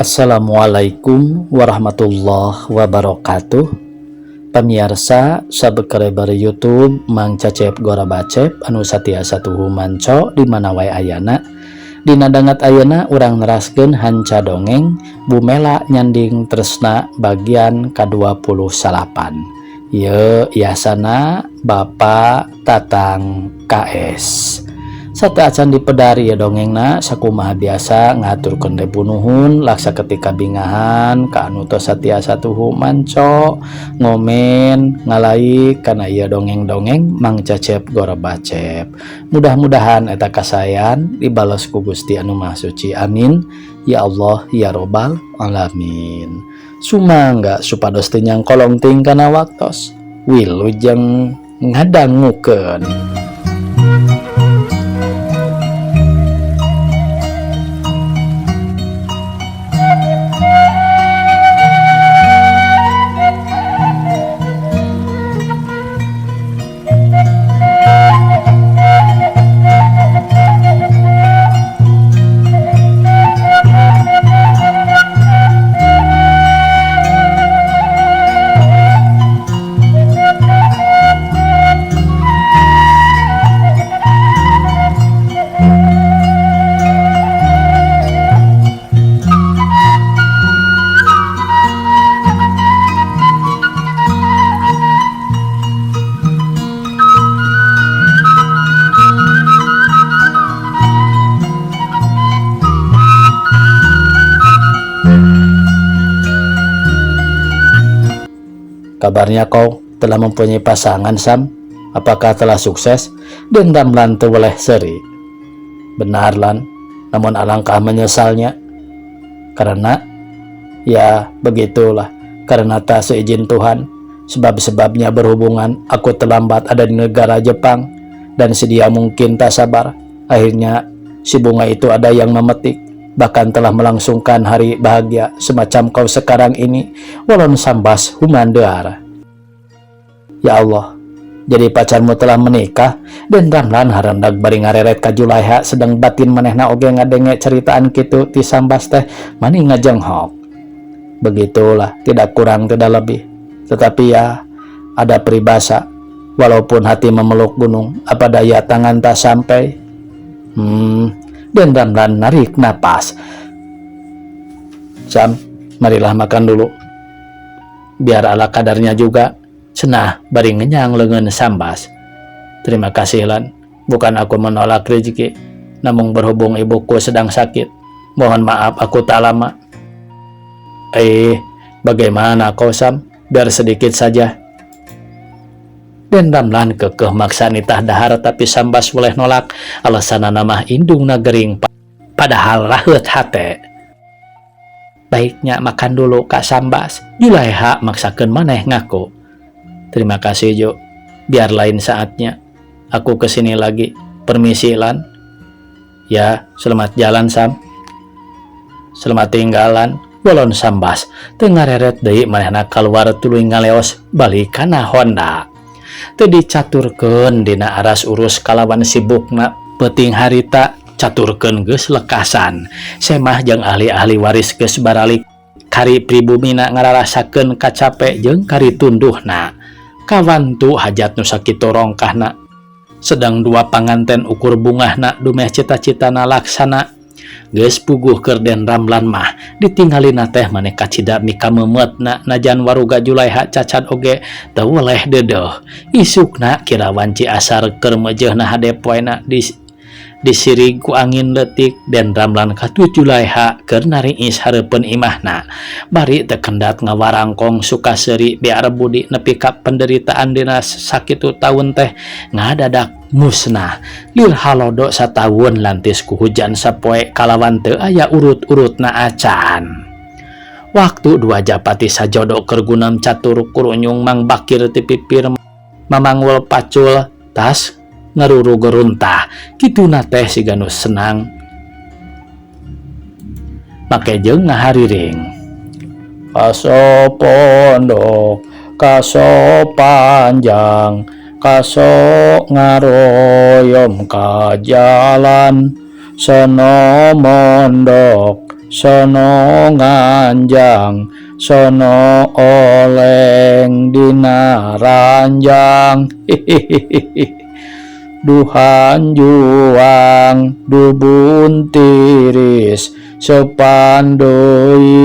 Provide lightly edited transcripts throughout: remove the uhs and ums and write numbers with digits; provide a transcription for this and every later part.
Assalamualaikum warahmatullahi wabarakatuh. Pemirsa subscriber YouTube Mang Cecep Gora Bacep anu satiasa tuhu manco di mana wae ayana. Dina dangat ayeuna urang neraskeun hanca dongeng Bumela Nyanding Tresna bagian ke-28. Ye yasana Bapak Tatang KS. Sateuacan dipedari ya dongengna sakumaha biasa ngaturkeun nuhun laksa ketika bingahan ka anu tos satiasa tuhu manco ngomen ngalaik kana ieu dongeng-dongeng Mang Cecep Gora Bacep. Mudah-mudahan eta kasayan dibales ku Gusti anu Maha Suci. Amin ya Allah ya robbal alamin. Sumangga supados teu nyangkolong ting kana waktos wilujeng ngadangukeun. Kabarnya kau telah mempunyai pasangan, Sam? Apakah telah sukses? Dan Ramlan teweleh seri. Benar, Lan. Namun alangkah menyesalnya. Karena, ya begitulah. Karena tak seizin Tuhan. Sebab-sebabnya berhubungan aku terlambat ada di negara Jepang. Dan sedia mungkin tak sabar. Akhirnya, si bunga itu ada yang memetik. Bahkan telah melangsungkan hari bahagia semacam kau sekarang ini, walon sambas humandar. Ya Allah, jadi pacarmu telah menikah, dan Ramlan harandag bari ngareret ka Julaiha sedang batin manehna oge ngadenge ceritaan kitu ti sambas teh mani ngajenghok. Begitulah, tidak kurang tidak lebih. Tetapi ya, ada peribahasa, walaupun hati memeluk gunung, apa daya tangan tak sampai. Dan Ramlan narik napas. Sam, marilah makan dulu. Biar ala kadarnya juga. Cenah bari ngenyang leungeun sambas. Terima kasih, Lan. Bukan aku menolak rezeki, namun berhubung ibuku sedang sakit. Mohon maaf aku tak lama. Bagaimana kau, Sam? Biar sedikit saja. Dan Ramlan kekeh maksa nitah dahar tapi sambas boleh nolak alasana namah indung nagering padahal raheut hate. Baiknya makan dulu Kak Sambas. Julaiha maksakeun maneh ngaku. Terima kasih Jo. Biar lain saatnya aku kesini lagi. Permisi Lan. Ya, selamat jalan Sam. Selamat tinggalan. Walon sambas teu ngareret deui manehna kaluar tuluy ngaleos balik kana Honda. Teu dicaturkeun dina aras urus kalawan sibukna peuting harita caturkeun geus lekasan. Semah jeung ahli-ahli waris geus baralik kari pribumina ngararasakeun kacape jeung kari tunduhna. Kawantu hajat nu sakitu rongkahna. Sedang dua panganten ukur bungahna dumeh cita-citana laksana. Geus puguh keur Den Ramlan mah ditinggalina teh maneh kacida mika memetna najan waruga Julaiha cacat oge teu weleh deudeuh. Isukna kirawan Ciasar keur meujeuhna hade poena disirig ku angin leutik. Den Ramlan katu Julaiha keur nariis hareupeun imahna. Bari teu kendat ngawarangkong Sukaseri biar budi nepi ka penderitaan dina sakitu taun teh ngadadak musnah. Lil halodo sataun lantis ku hujan sapoe kalawan teu aya urut-urutna acan. Waktu dua japati sajodo keur gunam catur kurunyung Mang Bakir ti pipir mamangul pacul tas ngaruru geruntah. Kituna teh siga nu senang make jeung ngahariring. Kaso pondok, kaso panjang, kaso ngaroyom ka jalan, sono mondok sono nganjang, sono oleng dina ranjang. Duhan juang dubun tiris sepandoi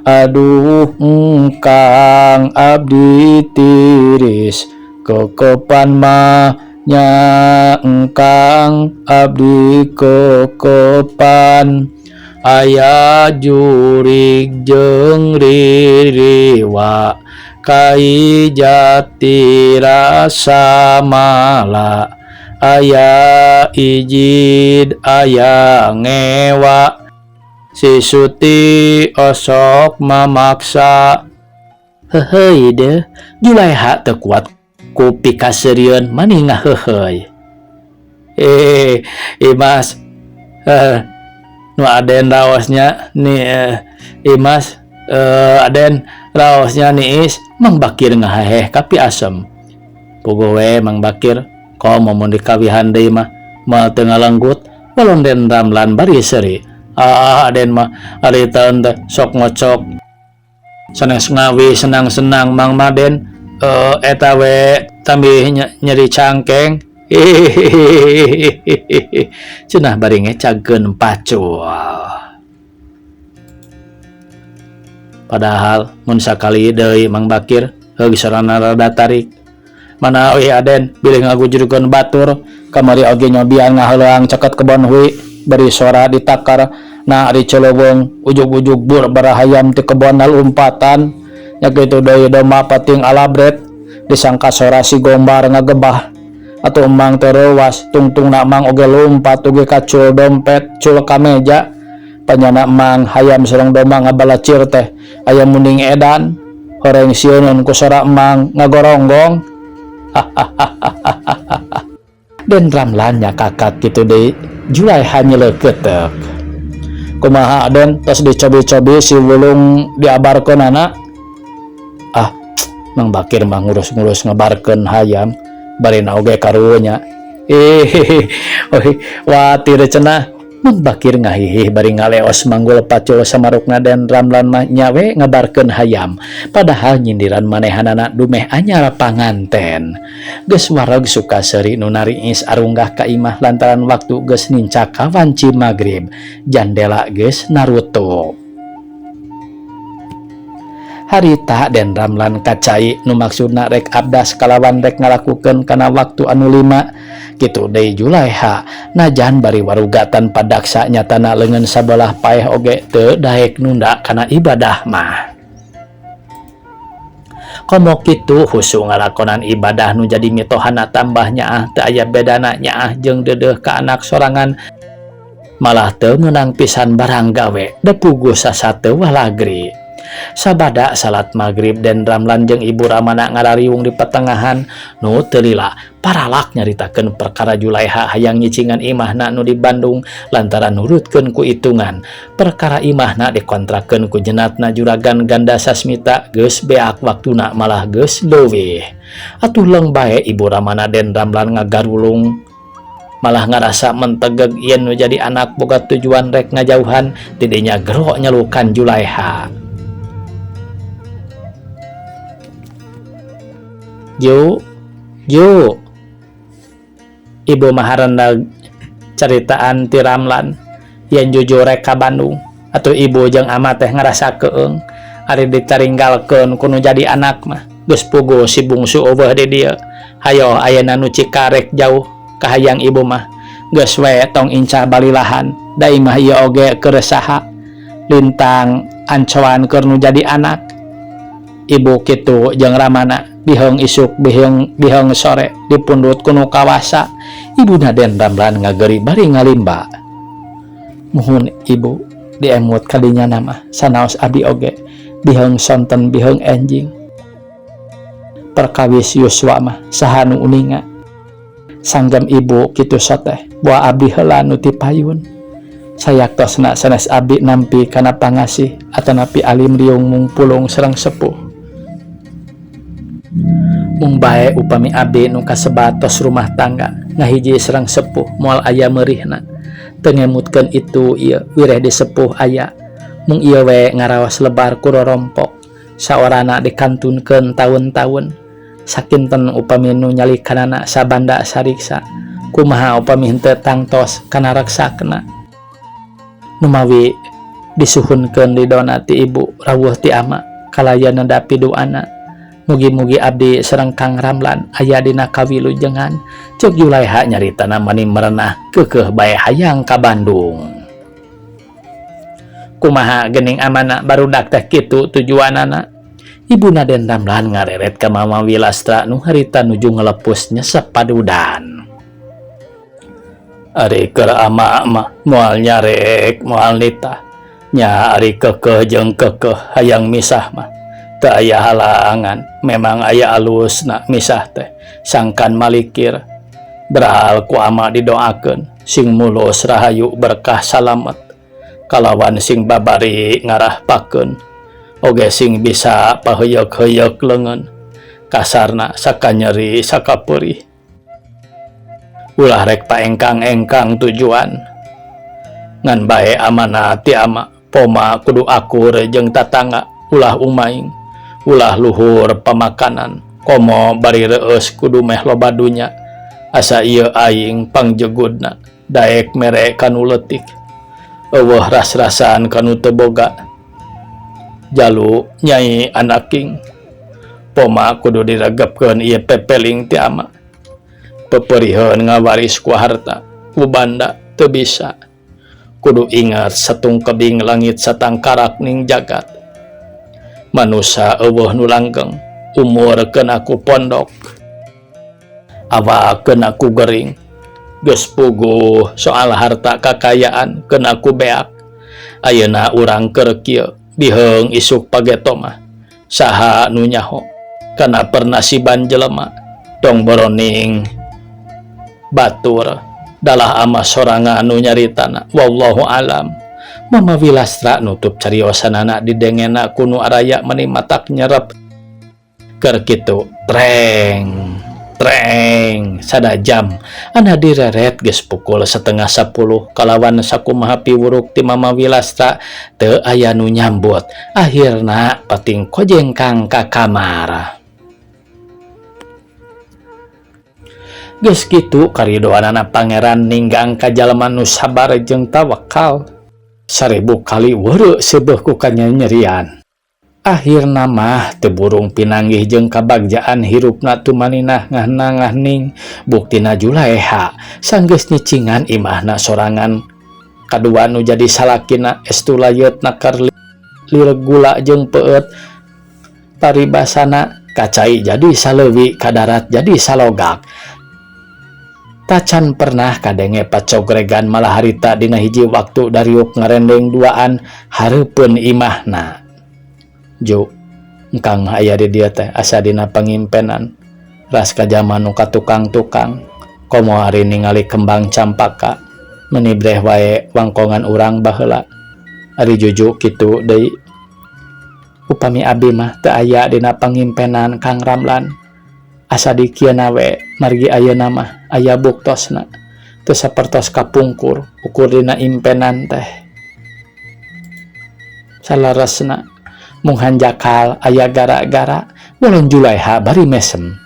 aduh engkang abdi tiris kekepan mah nya engkang abdi kekepan aya jurig jeung ririwa kai jati rasa mala aya ijid aya ngewa si Suti osok mamaksa. Hehei deh Julaiha teu kuat ku pikaseureun maningah hehei. Imas nu aden raosnya nih Imas aden raosnya niis Mang Bakir ngaheh kapi asem. Puguh we Mang Bakir ko momun dikawihan deui mah moal teu ngalenggut balon Den Ramlan bari seuri. Aden mah ari taun teh sok ngocok sanes ngawi senang-senang Mang Maden eta we tambih nyeri cangkeng. Cenah bari ngecagkeun pacul. Padahal mun sakali deui Mang Bakir geus sarana rada tarik. Mana we Aden bilih ngagujurkeun batur kamari oge nyobian ngaheuleang ceket kebon hui bari sora ditakar na ari Cilewung ujug-ujug bur barahayam ti kebon umpatan nya kitu deui domba pating alabret disangka sora si Gombar ngagebah atuh emang tereuwas tungtung na Mang oge lumpat oge kacul dompet cul kameja panyana Mang hayam sareng domba ngabalacir teh aya munding edan horeng sieuneun ku sora Mang ngagoronggong. Den Ramlan nya kakak kitu deui Julaiha nyeleukeuteup. Kumaha Aden tos dicobi-cobi si wulung diabarkeun anak? Mang Bakir mah ngurus-ngurus ngabarkeun hayam barina oge karunya. Watir cenah Mang Bakir ngahihih bari ngaleos manggul pacul samarukna Den Ramlan mah nyawe ngabarkeun hayam padahal nyindiran manehanana dumeh anyar panganten. Geus wareg suka seuri nu nariis arunggah ka imah lantaran waktu geus nincak kawanci magrib jandela geus narutup. Harita Den Ramlan kacai nu maksudna rek abdas kalawan rek ngalakukeun kana waktu anu 5 kitu deui Julaiha najan bari warugatan padaksa nyatana leungeun sabelah paeh oge teu daek nunda kana ibadah mah. Komo kitu husu ngalakonan ibadah nu jadi mitohana tambah nyaah teu aya bedana nyaah jeung deudeuh ka anak sorangan malah teu meunang pisan barang gawe depuguh sasateu walagri. Sabada salat magrib Den Ramlan jeung Ibu Ramana ngarariung di pertengahan nu teu lila paralak nyaritakeun perkara Julaiha hayang nyicingan imahna nu di Bandung lantaran nurutkeun ku itungan perkara imahna dikontrakeun ku jenatna juragan ganda Sasmita geus beak waktuna malah geus leuwih. Atuh leung bae Ibu Ramana Den Ramlan ngagarulung malah ngarasa mentegeg yen nu jadi anak boga tujuan rek ngajauhan didinya gero nyelukan Julaiha. Yo Ibu maharenda caritaan ti Ramlan yen jujur rek ka Bandung atuh ibu jeung ama teh ngarasa keung ari ditaringgalkeun kuno jadi anak mah geus puguh si bungsu eueuh di dieu. Hayo ayeuna nu cikarek jauh kahayang ibu mah geus we tong incah balilahan da imah ieu oge keur saha lintang ancoan keur nu jadi anak. Ibu kitu jeung Ramana bihong isuk bihong sore dipundut kuno kawasa ibuna Den Ramlan ngageri bari ngalimba. Muhun ibu diemut kadinya nama sanaos abi oge bihong sonten bihong enjing perkawis Yuswa mah saha nu uninga sanggem ibu kitu soteh buah abdi heula nu ti payun sayaktosna sanes abdi nampi kana pangasih atanapi alim riung mung pulung sareng sepuh. Mung bae upami abdi nu kasebat tos rumah tangga ngahiji sareng sepuh moal aya meurihna tengemutkeun itu ieu wireh disepuh aya mung ieu we ngaraos lebar ku rorompok saorana dikantunkeun taun-taun sakinten upami nu nyalikanana sabanda sariksa kumaha upami henteu tangtos kana raksakna numawi disuhunkeun didona ti ibu rawuh ti ama kalaya nedapi doana. Mugi-mugi abdi sareng Kang Ramlan aya dina kawilujengan ceuk Julaiha nyaritana mani merenah keukeuh bae hayang ka Bandung. Kumaha geuning amana barudak teh kitu tujuanana? Ibuna Den Ramlan ngareret ka Mama Wilastra nu harita nuju ngelepus nyesep padudan. Ari keur ama mah moal nyarek moal nitah nya ari keukeuh jeung keukeuh hayang misah mah teu aya halangan. Memang aya alusna misah teh sangkan malikir beral ku ama didoakeun sing mulus rahayu berkah salamet kalawan sing babari ngarahpakeun oge sing bisa paheyeuk-heyeuk leungeun kasarna sakanyeri sakapeurih ulah rek paengkang-engkang tujuan ngan bae amanah ti ama poma kudu akur jeung tatangga ulah umaing ulah luhur pamakanan komo bari reueus kudu meh loba dunya asa ieu aing pangjegudna daek mere kanu leutik eueuh ras-rasan kanu teu boga jalu nyai anaking poma kudu diregepkeun ieu pepeling ti ama pepeuriheun ngawaris ku harta ku banda teu bisa kudu ingat satung kebing langit satangkarak ning jagat manusia eueuh nu langgeng umur keun aku pondok awak keun aku gering geus puguh soal harta kakayaan keun aku beak ayeuna urang keur kieu diheung isuk pageto mah saha nu nyaho kana pernasiban jelema dong boroning batur dalah ama sorangan nu nyaritana wallahu alam. Mama Wilastra nutup cariosanana didengena kunu araya meni matak nyerep keur kitu treng sada jam ana direret geus pukul 9:30 kalawan sakumaha piwuruk ti Mama Wilastra teu aya nu nyambut akhirna pating kojengkang ka kamar. Geus kitu karidoanana pangeran ninggang ka jalma nu sabar jeung tawakal 1000 kali weureu seubeuh ku kanyanyerian. Akhirna mah teu burung pinanggih jeung kabagjaan hirupna tumaninah ngahna-ngahning buktina Julaiha sanggeus nyicingan imahna sorangan kadua nu jadi salakina estu layeut nakar lireug gula jeung peueut paribasana kacai jadi saleuwi kadarat jadi salogak. Tacan pernah kadenge pacogregan malah harita dina hiji waktu dariuk ngarendeng duaan hareupeun imahna. Ju, engkang aya di dieu teh asa dina pangimpenan. Ras ka jaman nu katukang-tukang, komo ari ningali kembang campaka, menibreh wae wangkongan urang baheula. Ari juju kitu deui. Upami abdi mah teu aya dina pangimpenan Kang Ramlan. Asa dikieuna we margi ayeuna mah aya buktosna teu sapertos kapungkur ukur dina impenan teh salaresna mung hanjakal aya gara-gara ulun Julaiha bari mesem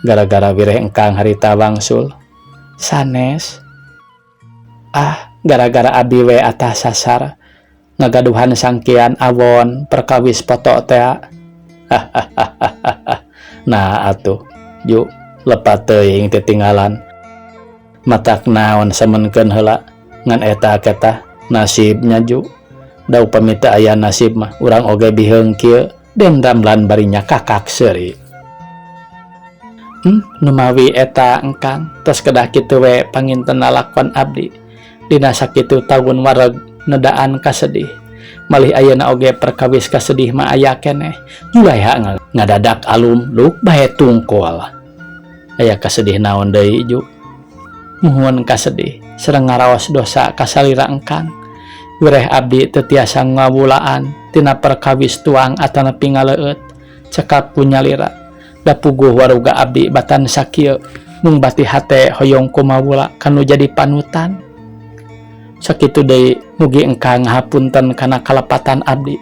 gara-gara wireh engkang harita wangsul sanes gara-gara abdi we atas sasar ngagaduhan sangkian awon perkawis poto teh. Nah atuh yuk lepat teuing titinggalan matak naon semenkeun heula ngan eta ketah nasibnya ju da upami teu aya nasib mah urang oge biheung kieu Den Ramlan barinya kakak seuri. Numawi eta engkang tos kedah kitu we panginten lakon abdi dina sakitu taun wareg nedaan kasedih malih ayeuna oge perkawis kasedih mah aya keneh Julaiha ngadadak alum luk bae tungkul aya kasedih naon deui ju muhun kasedih sareng ngaraos dosa kasalira engkang wireh abdi teu tiasa ngawulaan tina perkawis tuang atanepi ngaleueut cekap kunyalira da puguh waruga abdi batan sakieu mung bati hate hoyong kumawula kanu jadi panutan Sakitu deui mugi engkang ngahapunten kana kalepatan abdi.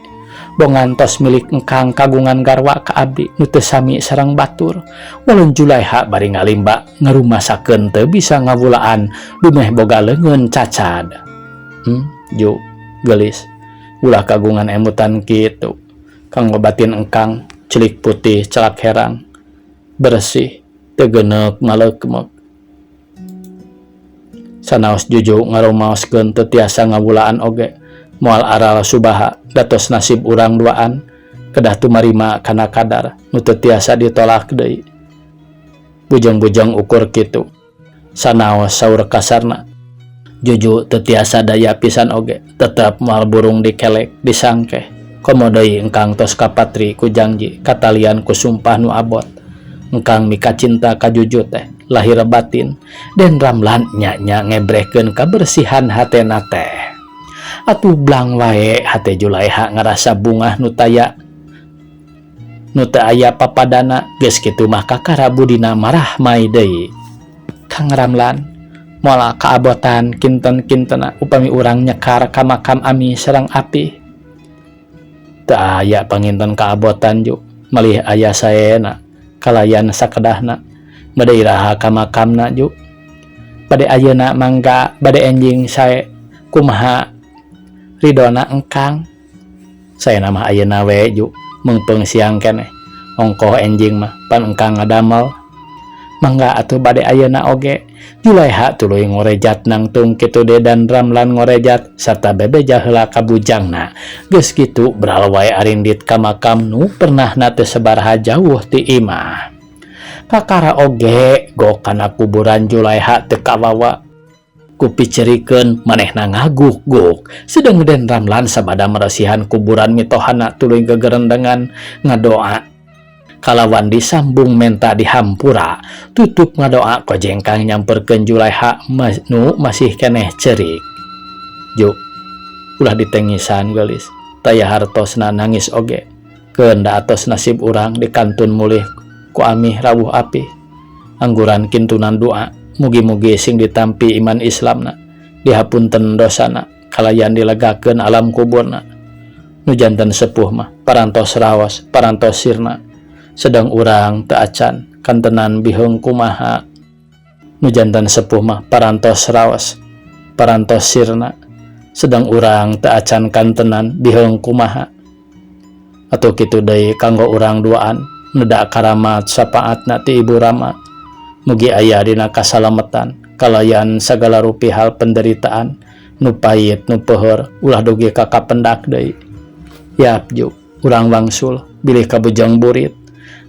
Bongantos milik engkang kagungan garwa ka abdi nu teu sami sareng batur. Walun Julaiha bari ngalimba ngarumasakeun teu bisa ngawulaan dumeh boga leungeun cacad. Ju gelis ulah kagungan emutan kitu kang ngobatin engkang celik putih celak herang bersih teu geuneuk malekmek. Sanaos Juju ngarumaoskeun teu tiasa ngawulaan oge. Moal aral subaha datos nasib urang duaan kedah tumarima kana kadar nu teu tiasa ditolak deui. Bujang-bujang ukur kitu. Sanaos saur kasarna. Juju teu tiasa daya pisan oge, tetep moal burung dikelek disangkeh. Komo deui engkang tos kapatri ku janji katalian ku sumpah nu abot. Engkang mika cinta ka Juju teh lahir batin den Ramlan nya ngebrehkeun kabersihan hatena teh. Atuh blang wae hate Julaiha ngarasa bungah nu teu aya papadana geus kitu mah kakara budina marah mai deui. Kang Ramlan moal kaabotan kinten-kintena upami urang nyekar ka makam ami sareng api. Teu aya panginten kaabotan Ju, malih aya saena kalayan sakedahna bade iraha ka makamna Ju. Bade ayeuna mangga bade enjing sae kumaha ridona engkang. Saena mah ayeuna we Ju meungpeung siang keneh ongkoh enjing mah pan engkang ngadamel. Mangga atuh bade ayeuna oge. Julaiha tuluy ngorejat nangtung kitu dan Ramlan ngorejat sarta bebeja heula ka bujangna. Geus kitu beral wae arindit ka makam nu pernahna teu sabaraha jauh ti imah. Kakara oge gok kana kuburan Julaiha teu kawawa. Kupicerikeun manehna ngaguk-guk. Sedeng den Ramlan sabada meresihan kuburan mitohana tuluy gegerendengan ngadoa. Kalawan disambung menta dihampura, tutup ngadoa kojengkang nyamperkeun Julaiha nu masih keneh cerik. Ju, ulah ditengisan gelis. Taya hartosna nangis oge. Keunda atos nasib urang dikantun mulih ku amih rawuh api. Angguran kintunan doa. Mugi-mugi sing ditampi iman Islamna, dihapunten dosana, kalayan dilegakeun alam kuburna. Nu janten sepuh mah parantos raos, parantos sirna. Sedang urang teu acan kantenan biheung kumaha. Nu janten sepuh mah parantos raos, parantos sirna. Sedang urang teu acan kantenan biheung kumaha. Atuh kitu deui kanggo urang duaan nu da karamat sapaatna ti Ibu Rama. Mugi aya dina kasalametan kalayan sagala rupi hal penderitaan nu pait nu peuheur ulah dugi ka kapendak deui. Yap Ju, urang wangsul bilih ka bujang burit.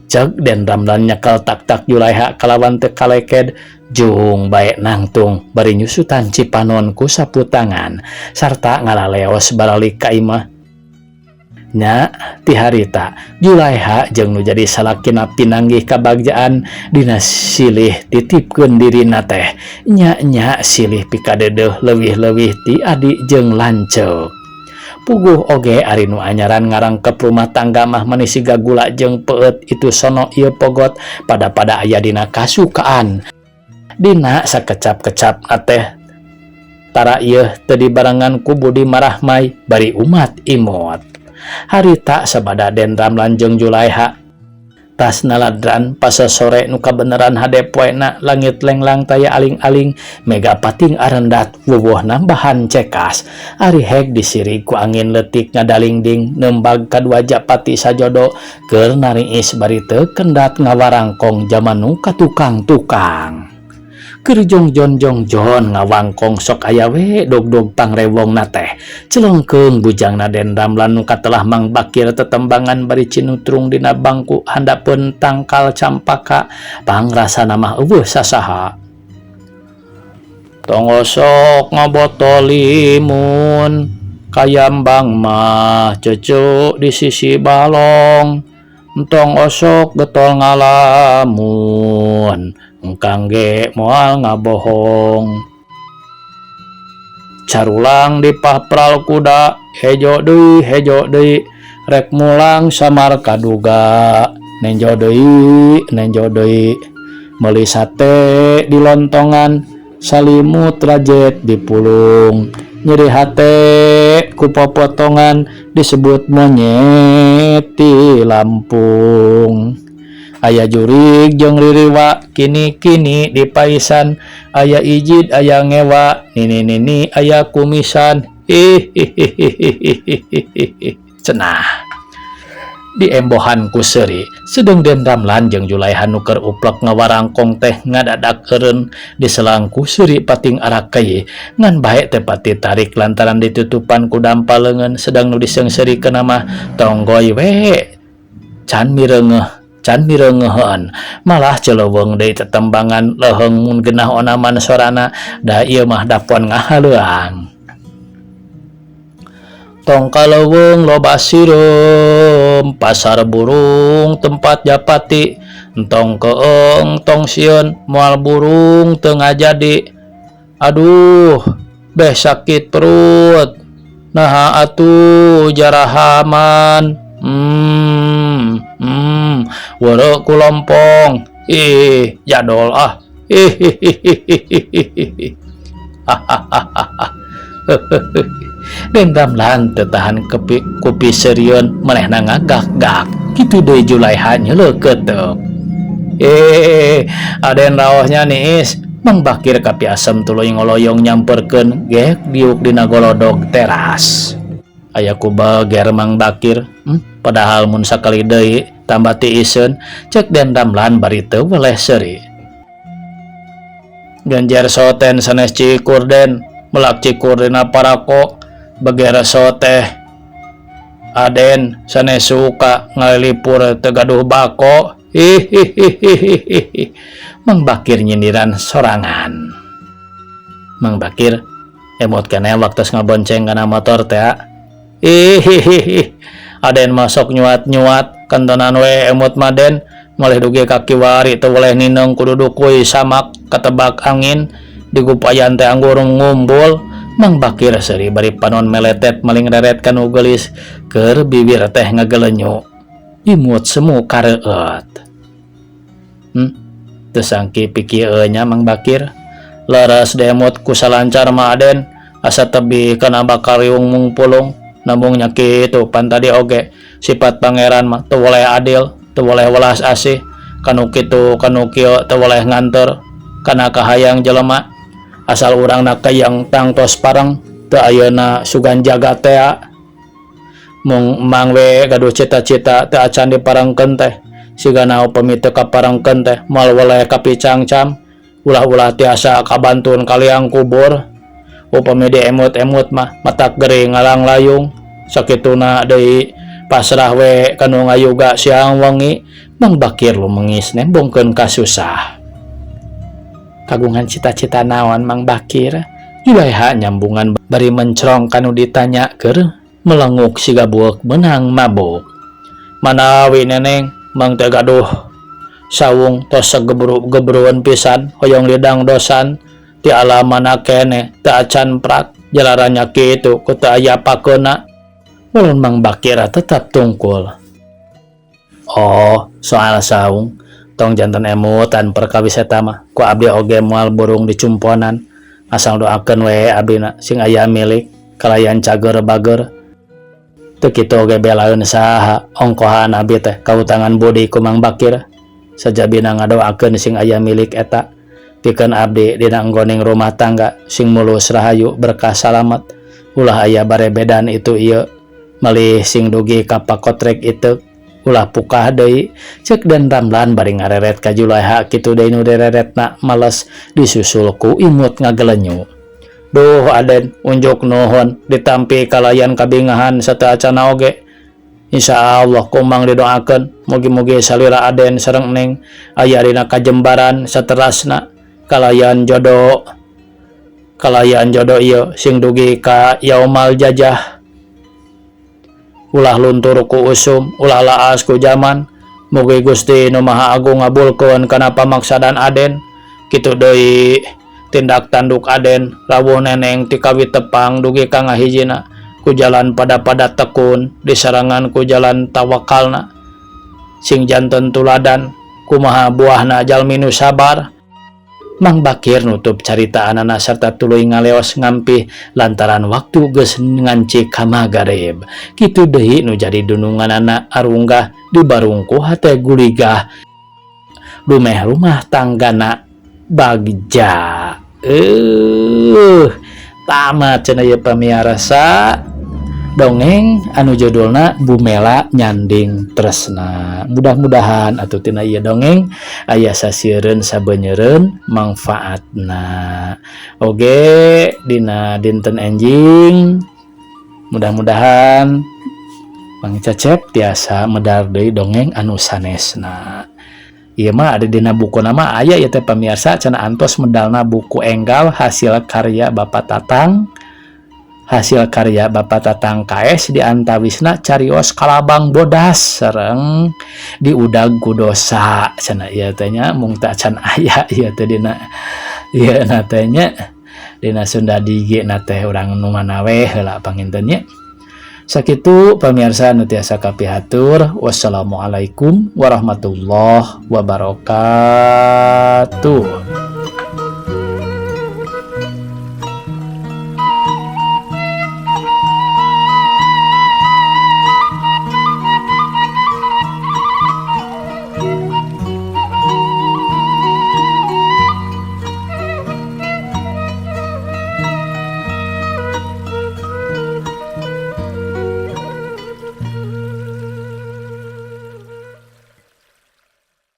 Ceg den Ramlan nyekel tak-tak Julaiha kalawan teu kaleked jung bae nangtung bari nyusutan cipanon ku sapu tangan sarta ngalaleos baralik ka imah. Nya ti harita Julaiha jeung nu jadi salakina pinanggih kabagjaan dina silih titipkeun dirina teh nya silih pikadeuh leuwih-leuwih ti adi jeung lanceuk. Puguh oge ari nu anyaran ngarangkep rumah tangga mah manisi gagula jeung peut itu sono ieu pogot pada aya dina kasukaan. Dina sakecap-kecap teh tara ieu teu dibarengan ku budi marahmai bari umat imot. Harita sabada den Ramlan jeung Julaiha tas naladran pas sore nu kabeneran hade poena langit lenglang taya aling-aling mega pating arendat wuwuh nambahan cekas ari heg disirig ku angin leutik ngadalingding nembag kadua japati sajodo keur nariis bari teu kendat ngawarangkong jaman nu katukang-tukang. Keur jongjon ngawangkong sok aya we dog-dog pangrewongna teh celengkeung bujangna den Ramlan nu katelah mangbakir tetembangan bari cinutrung dina bangku handapeun tangkal campaka pangrasana mah eueuh sasaha. Tong sok ngabotoli mun kayambang mah ceuceu di sisi balong entong osok getol ngalamun engkang ge moal ngabohong. Carulang dipapral kuda hejo deui rek mulang samar kaduga nenjo deui meuli sate di lontongan salimut rajet di pulung nyeri hate ku potongan disebut monyet di Lampung. Aya jurig jeung ririwa kini-kini di paisan, aya ijid aya ngewa nini aya kumisan. Cenah di embohan ku seuri sedeng Den Ramlan jeung Julaiha nu keur uplek ngawarangkong teh ngadadakeun di selangku seuri pating arakai ngan bae teh pati tarik lantaran ditutupan ku dampaleungeun sedang nu diseungseurikeun mah tonggoy we can mireungeun malah celeuweung deui tetembangan leheung mun geunah onaman sorana da ieu mah dapon ngahaleuang. Tong kaleuweung loba sireum pasar burung tempat japati, entong keeng tong sieun moal burung teu ngajadi. Aduh beh sakit perut naha atuh jarahaman. Weureu ku lompong jadol ah. Den Ramlan tetahan kupi serion manehna ngagak-gak kitu deui Julaiha nyeuleuk teu. Aden raosnya niis Mang Bakir ka piasem tuluy ngoloyong nyamperkeun gek diuk dina golodog teras. Aya ku bager Mang Bakir, padahal mun sakali deui tambah tiiseun cek Den Ramlan bari teu weleh seuri. Ganjer soten sanes cikur Den, melak cikur dina parako bager soteh. Aden sanes suka ngalilipur teu gaduh bako. Mang Bakir nyindiran sorangan. Mang Bakir emot keneh waktu ngabonceng kana motor teh. Aden masuk nyuat-nyuat kantonan we emot maden malih dugi kaki wari teu boleh nineng kudu dukuy samak katebak angin digupayan teh anggur ngumbul. Mang Bakir seuri bari panon meletet maling reret kanu geulis keur bibir teh ngagelenyu imut semu kareueut. Teu sangki pikieun nya Mang Bakir leres demot ku salancar mah Aden asa tebih kana bakal riung mung pulung. Namun nya kitu pan tadi oge sifat pangeran mah teu boleh adil, teu boleh welas asih, kanu kitu kanu kieu teu boleh nganter kana kahayang jelema. Asal urangna kayang tangtos pareng teu ayeuna sugan jagat teh. Mung mang we gaduh cita-cita teu acan diparengkeun teh, sigana upami teu kaparengkeun teh moal weleh kapicangcam ulah-ulah tiasa kabantun kaliang kubur. Upami diemut-emut mah matak gering ngalang layung sakituna deui pasrah we kanu ngayuga siang wengi. Mang Bakir lumengis nembongkeun ka susah. Kagungan cita-cita naon Mang Bakir? Julaiha nyambungan bari mencrong kanu ditanya keur melenguk siga buek meunang mabuk. Manawi neneng Mang teh gaduh sawung tos sagebru-gebrueun pisan hoyong lidang dosan ti alamana keneh teu acan prak jalaranya kitu ku teu aya pakeuna. Ulun Mang Bakir tetap tungkul. Oh, soal saung tong janten emutan perkawis eta mah ku abdi oge moal burung dicumponan asal doakeun we abdina sing aya milik kalayan cager bager. Teu kitu oge belaeun saha ongkohan abdi teh kautangan budi ku Mang Bakir sajabina ngadoakeun sing aya milik eta pikeun abdi dina enggoning rumah tangga sing mulus rahayu berkah salamet. Ulah aya barebedan itu ieu malih sing dugi ka pakotrek itu ulah pukah deui cek Den Ramlan bari ngareret ka Julaiha kitu deui nu direretna males disusul ku imut ngagelenyu. Duh Aden unjuk nuhun ditampi kalayan kabingahan sateu acana oge. Insyaallah kumang didoakeun mugi-mugi salira Aden sareng Neng aya dina kajembaran saterasna kalayan jodoh ieu sing dugi ka yaumal jajah. Ulah luntur ku usum, ulah laas ku zaman. Mugi Gusti Nu Maha Agung ngabulkeun kana pamaksadan Aden. Kitu deui tindak tanduk Aden rawuh neneng ti kawit tepang dugi ka ngahijina ku jalan pada tekun disarangan ku jalan tawakalna sing janten tuladan kumaha buahna jalmi nu sabar. Mang Bakir nutup caritaan serta tuluy ngaleos ngampi lantaran waktu geus ngancik ka magarib. Kitu deui nu jadi dununganana arunggah di barungku hate guligah dumeh rumah tanggana Bagja. Tamat cenah ieu pamiarsa dongeng anu judulna Bumela Nyanding Tresna. Mudah-mudahan atuh tina ieu dongeng aya sasieun sabeuneureun mangfaatna. Oge dina dinten enjing mudah-mudahan Mang Cecep tiasa medar deui dongeng anu sanesna. Ieu mah ada dina buku nama aya ieu teh pamirsa cenah antos medalna buku enggal hasil karya Bapak Tatang KS di antawisna carios kalabang bodas sareng di udag kudosa cenah ieu teh nya mung teu can aya ieu teh dina ieu na teh nya dina Sunda Dige na teh urang nu manawe heula panginten nya. Sakitu pamirsa nu tiasa kapihatur. Wassalamualaikum warahmatullahi wabarakatuh.